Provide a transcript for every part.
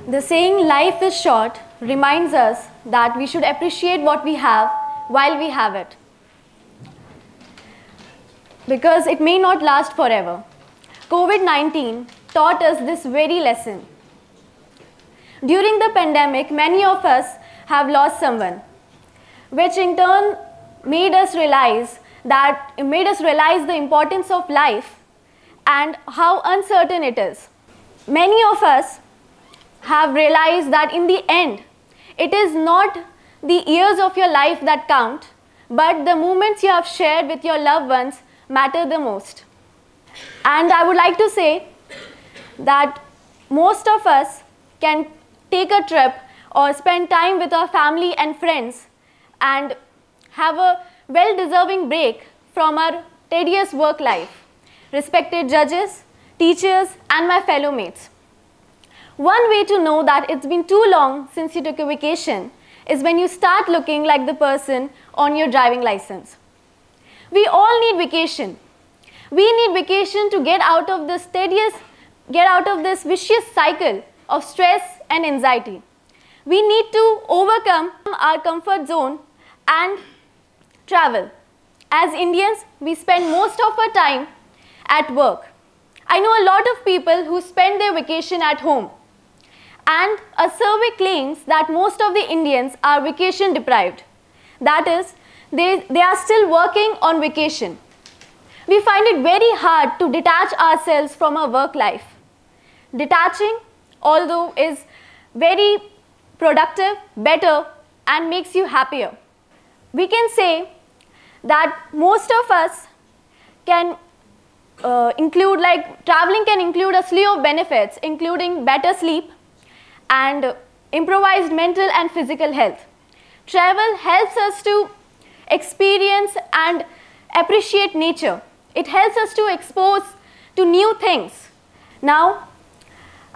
The saying life is short reminds us that we should appreciate what we have while we have it, because it may not last forever. COVID-19 taught us this very lesson. During the pandemic, many of us have lost someone, which in turn made us realize the importance of life and how uncertain it is. Many of us have realized that in the end, it is not the years of your life that count, but the moments you have shared with your loved ones matter the most. And I would like to say that most of us can take a trip or spend time with our family and friends and have a well-deserving break from our tedious work life. Respected judges, teachers, and my fellow mates. One way to know that it's been too long since you took a vacation is when you start looking like the person on your driving license. We all need vacation. We need vacation to get out of this vicious cycle of stress and anxiety. We need to overcome our comfort zone and travel. As Indians, we spend most of our time at work. I know a lot of people who spend their vacation at home. And a survey claims that most of the Indians are vacation deprived. That is, they are still working on vacation. We find it very hard to detach ourselves from our work life. Detaching, although, is very productive, better, and makes you happier. We can say that most of us can traveling can include a slew of benefits, including better sleep and improvised mental and physical health. Travel helps us to experience and appreciate nature. It helps us to expose to new things. Now,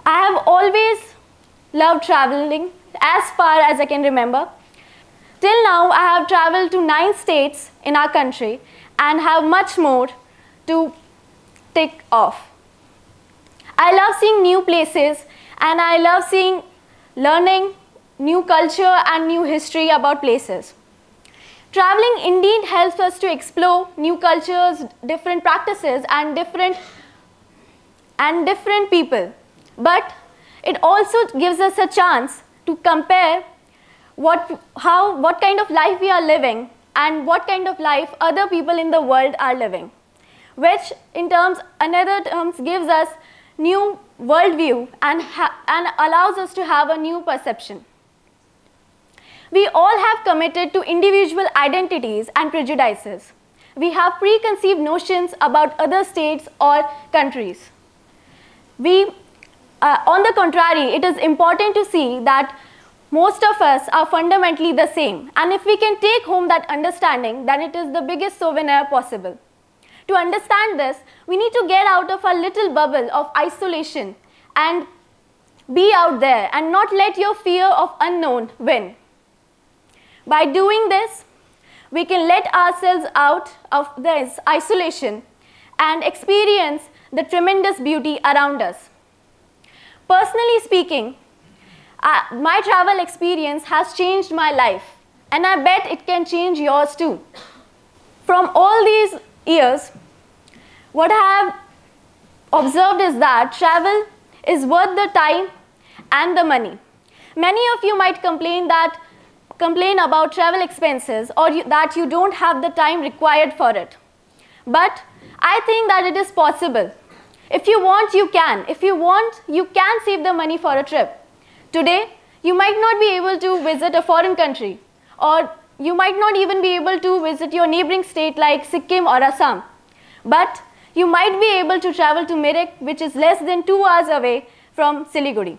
I have always loved traveling as far as I can remember. Till now, I have traveled to 9 states in our country and have much more to tick off. I love seeing new places and I love learning new culture and new history about places. Traveling indeed helps us to explore new cultures, different practices and different people. But it also gives us a chance to compare what kind of life we are living and what kind of life other people in the world are living, which in terms gives us new worldview and allows us to have a new perception. We all have committed to individual identities and prejudices. We have preconceived notions about other states or countries. On the contrary, it is important to see that most of us are fundamentally the same, and if we can take home that understanding, then it is the biggest souvenir possible. To understand this, we need to get out of our little bubble of isolation and be out there and not let your fear of unknown win. By doing this, we can let ourselves out of this isolation and experience the tremendous beauty around us. Personally speaking, my travel experience has changed my life, and I bet it can change yours too. From all these years, what I have observed is that travel is worth the time and the money. Many of you might complain about travel expenses or that you don't have the time required for it. But I think that it is possible. If you want, you can. If you want, you can save the money for a trip. Today, you might not be able to visit a foreign country, or you might not even be able to visit your neighboring state like Sikkim or Assam. But you might be able to travel to Mirik, which is less than 2 hours away from Siliguri.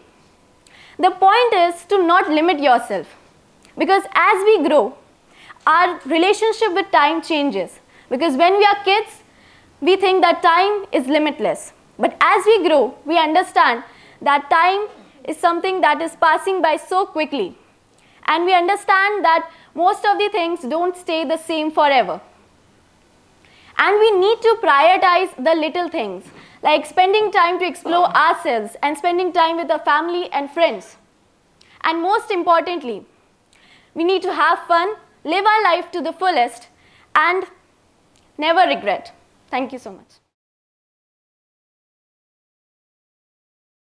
The point is to not limit yourself, because as we grow, our relationship with time changes. Because when we are kids, we think that time is limitless. But as we grow, we understand that time is something that is passing by so quickly. And we understand that most of the things don't stay the same forever. And we need to prioritize the little things, like spending time to explore ourselves and spending time with our family and friends. And most importantly, we need to have fun, live our life to the fullest, and never regret. Thank you so much.